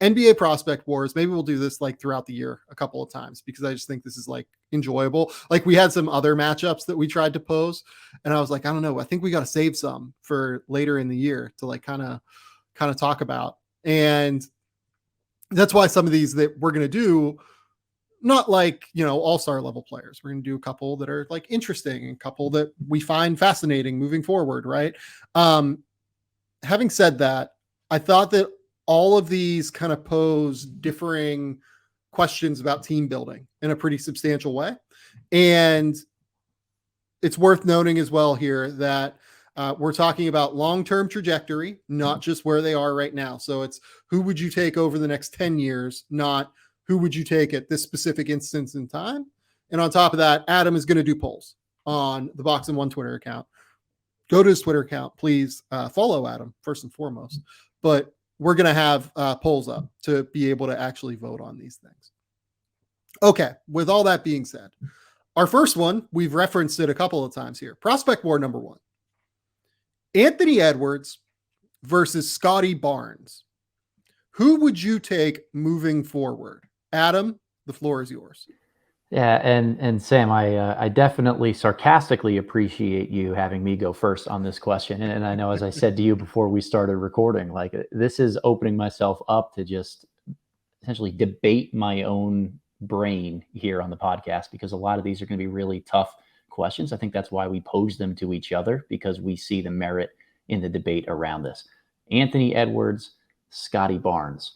NBA prospect wars. Maybe we'll do this like throughout the year a couple of times because I just think this is like enjoyable. Like we had some other matchups that we tried to pose and I was like, I don't know. I think we got to save some for later in the year to like kind of talk about. And that's why some of these that we're going to do, not like, all-star level players. We're going to do a couple that are like interesting and a couple that we find fascinating moving forward. Right. Having said that, I thought that all of these kind of pose differing questions about team building in a pretty substantial way. And it's worth noting as well here that we're talking about long-term trajectory, not just where they are right now. So it's who would you take over the next 10 years, not who would you take at this specific instance in time. And on top of that, Adam is going to do polls on the Box and One Twitter account. Go to his Twitter account, please follow Adam first and foremost. But we're going to have polls up to be able to actually vote on these things. Okay, with all that being said, our first one, we've referenced it a couple of times here. Prospect war number 1. Anthony Edwards versus Scottie Barnes. Who would you take moving forward? Adam, the floor is yours. Yeah, and Sam, I definitely sarcastically appreciate you having me go first on this question. And I know, as I said to you before we started recording, like this is opening myself up to just essentially debate my own brain here on the podcast, because a lot of these are going to be really tough questions. I think that's why we pose them to each other, because we see the merit in the debate around this. Anthony Edwards, Scottie Barnes.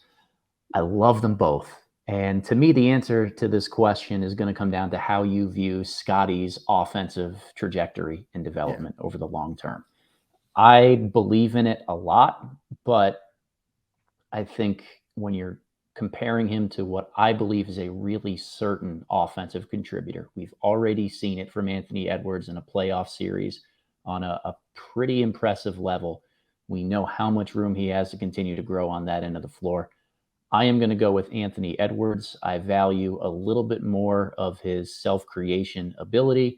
I love them both. And to me, the answer to this question is going to come down to how you view Scottie's offensive trajectory and development over the long term. I believe in it a lot, but I think when you're comparing him to what I believe is a really certain offensive contributor, we've already seen it from Anthony Edwards in a playoff series on a pretty impressive level. We know how much room he has to continue to grow on that end of the floor. I am going to go with Anthony Edwards. I value a little bit more of his self-creation ability.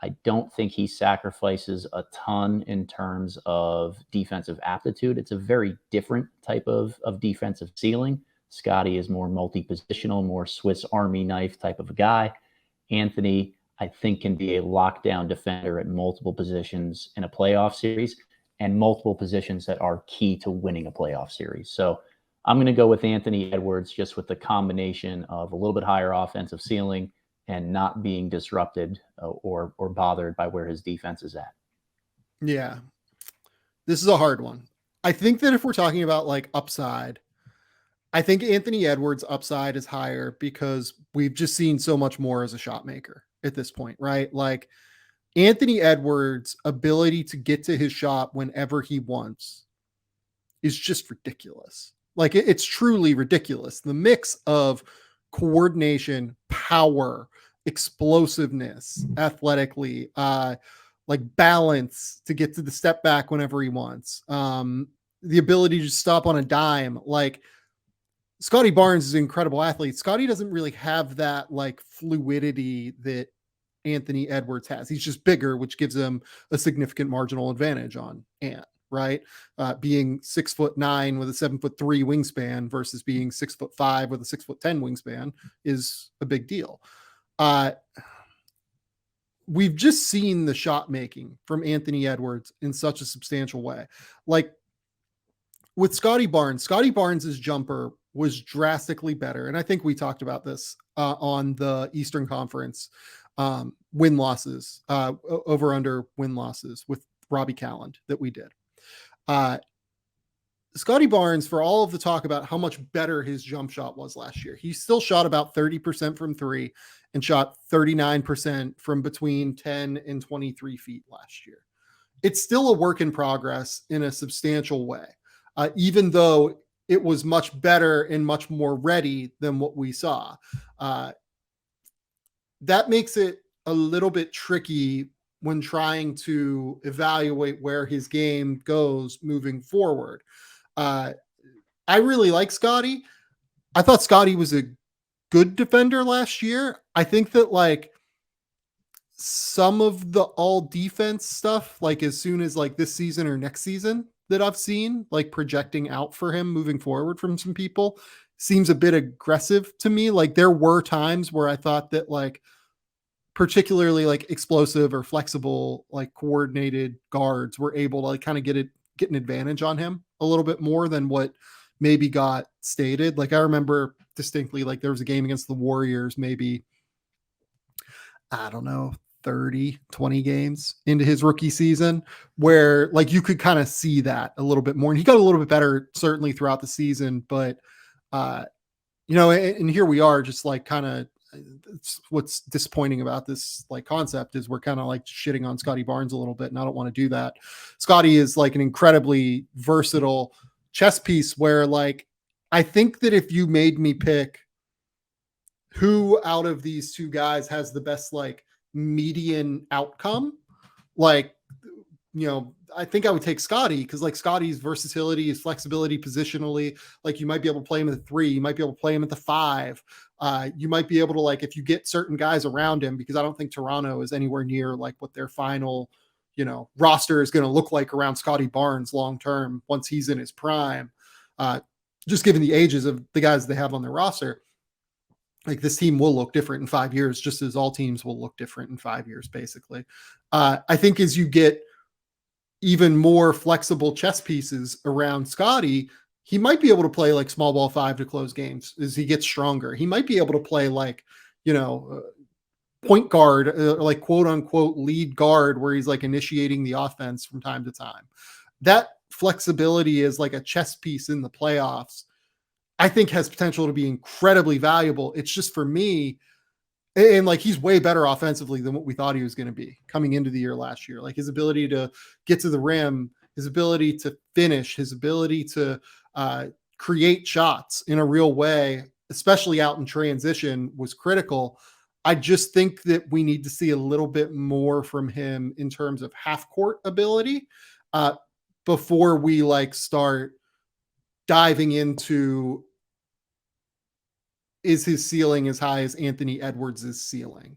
I don't think he sacrifices a ton in terms of defensive aptitude. It's a very different type of defensive ceiling. Scottie is more multi-positional, more Swiss Army knife type of a guy. Anthony, I think, can be a lockdown defender at multiple positions in a playoff series and multiple positions that are key to winning a playoff series. So I'm going to go with Anthony Edwards, just with the combination of a little bit higher offensive ceiling and not being disrupted or bothered by where his defense is at. Yeah, this is a hard one. I think that if we're talking about like upside, I think Anthony Edwards' upside is higher because we've just seen so much more as a shot maker at this point, right? Like Anthony Edwards' ability to get to his shot whenever he wants is just ridiculous. Like it's truly ridiculous. The mix of coordination, power, explosiveness, athletically, like balance to get to the step back whenever he wants, the ability to stop on a dime. Like Scottie Barnes is an incredible athlete. Scottie doesn't really have that like fluidity that Anthony Edwards has. He's just bigger, which gives him a significant marginal advantage on Ant. Right. Being 6'9" with a 7'3" wingspan versus being 6'5" with a 6'10" wingspan is a big deal. We've just seen the shot making from Anthony Edwards in such a substantial way. Like with Scottie Barnes's jumper was drastically better. And I think we talked about this on the Eastern Conference win losses, over under win losses with Robbie Calland that we did. Scottie Barnes, for all of the talk about how much better his jump shot was last year, he still shot about 30% from three and shot 39% from between 10 and 23 feet last year. It's still a work in progress in a substantial way, even though it was much better and much more ready than what we saw. That makes it a little bit tricky when trying to evaluate where his game goes moving forward. I really like Scottie. I thought Scottie was a good defender last year. I think that like some of the all defense stuff, like as soon as like this season or next season that I've seen, like projecting out for him moving forward from some people seems a bit aggressive to me. Like there were times where I thought that like particularly like explosive or flexible, like coordinated guards were able to like kind of get an advantage on him a little bit more than what maybe got stated. Like I remember distinctly, like there was a game against the Warriors, maybe, I don't know, 30-20 games into his rookie season where like you could kind of see that a little bit more. And he got a little bit better certainly throughout the season, but and here we are just like kind of what's disappointing about this like concept is we're kind of like shitting on Scottie Barnes a little bit. And I don't want to do that. Scottie is like an incredibly versatile chess piece where like, I think that if you made me pick who out of these two guys has the best like median outcome, like, I think I would take Scottie because like Scottie's versatility, his flexibility positionally, like you might be able to play him at the 3, you might be able to play him at the 5. You might be able to like, if you get certain guys around him, because I don't think Toronto is anywhere near like what their final, roster is going to look like around Scottie Barnes long-term once he's in his prime. Just given the ages of the guys they have on their roster, like this team will look different in 5 years, just as all teams will look different in 5 years, basically. I think as you get even more flexible chess pieces around Scottie, he might be able to play like small ball 5 to close games as he gets stronger. He might be able to play like, point guard, like quote unquote lead guard, where he's like initiating the offense from time to time. That flexibility is like a chess piece in the playoffs, I think has potential to be incredibly valuable. It's just for me, and like he's way better offensively than what we thought he was going to be coming into the year last year. Like his ability to get to the rim, his ability to finish, his ability to create shots in a real way, especially out in transition, was critical. I just think that we need to see a little bit more from him in terms of half court ability before we like start diving into, is his ceiling as high as Anthony Edwards' ceiling?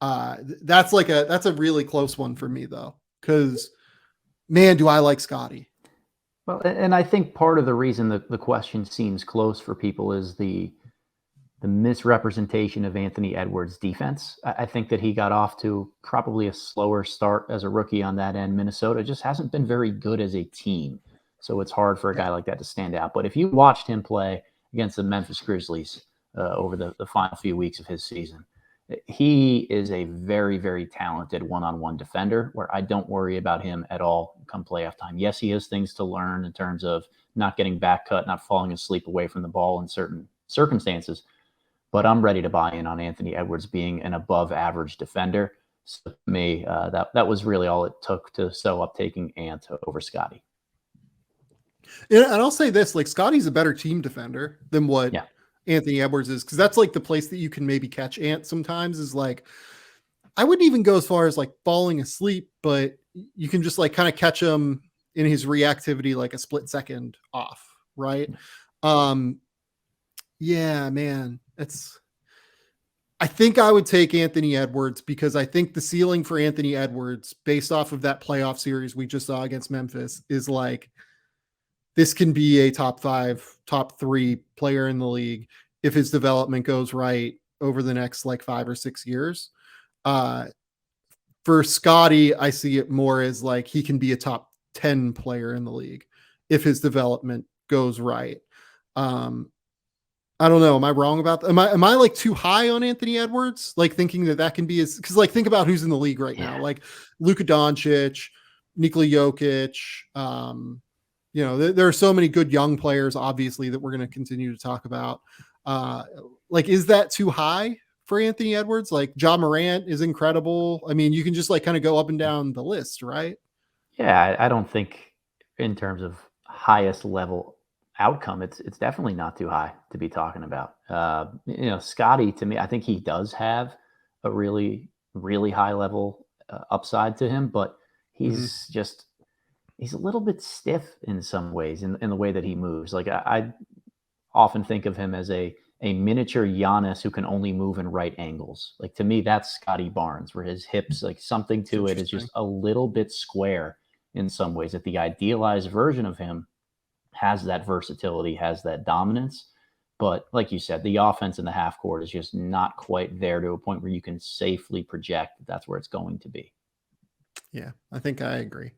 That's a really close one for me though, because man, do I like Scottie. Well, and I think part of the reason that the question seems close for people is the misrepresentation of Anthony Edwards' defense. I think that he got off to probably a slower start as a rookie on that end. Minnesota just hasn't been very good as a team. So it's hard for a guy like that to stand out. But if you watched him play against the Memphis Grizzlies over the final few weeks of his season, he is a very, very talented one-on-one defender where I don't worry about him at all come playoff time. Yes, he has things to learn in terms of not getting back cut, not falling asleep away from the ball in certain circumstances. But I'm ready to buy in on Anthony Edwards being an above-average defender. So to me, that was really all it took to sew up taking Ant over Scottie. And I'll say this, like Scottie's a better team defender than what Anthony Edwards is, because that's like the place that you can maybe catch Ant sometimes is like, I wouldn't even go as far as like falling asleep, but you can just like kind of catch him in his reactivity like a split second off, right? Yeah, man. I think I would take Anthony Edwards because I think the ceiling for Anthony Edwards based off of that playoff series we just saw against Memphis is like, this can be a top 5, top 3 player in the league if his development goes right over the next like 5 or 6 years. For Scottie, I see it more as like he can be a top 10 player in the league if his development goes right. I don't know. Am I wrong about that? Am I like too high on Anthony Edwards? Like thinking that can be his, because like think about who's in the league right now, like Luka Doncic, Nikola Jokic. There are so many good young players, obviously, that we're going to continue to talk about. Like, is that too high for Anthony Edwards? Like, Ja Morant is incredible. I mean, you can just like kind of go up and down the list, right? Yeah, I don't think in terms of highest level outcome, it's definitely not too high to be talking about. Scottie, to me, I think he does have a really, really high level upside to him, but he's he's a little bit stiff in some ways in the way that he moves. Like I often think of him as a miniature Giannis who can only move in right angles. Like to me, that's Scottie Barnes, where his hips, like something to it is just a little bit square in some ways. That the idealized version of him has that versatility, has that dominance, But like you said, the offense in the half court is just not quite there to a point where you can safely project that that's where it's going to be. Yeah, I think I agree.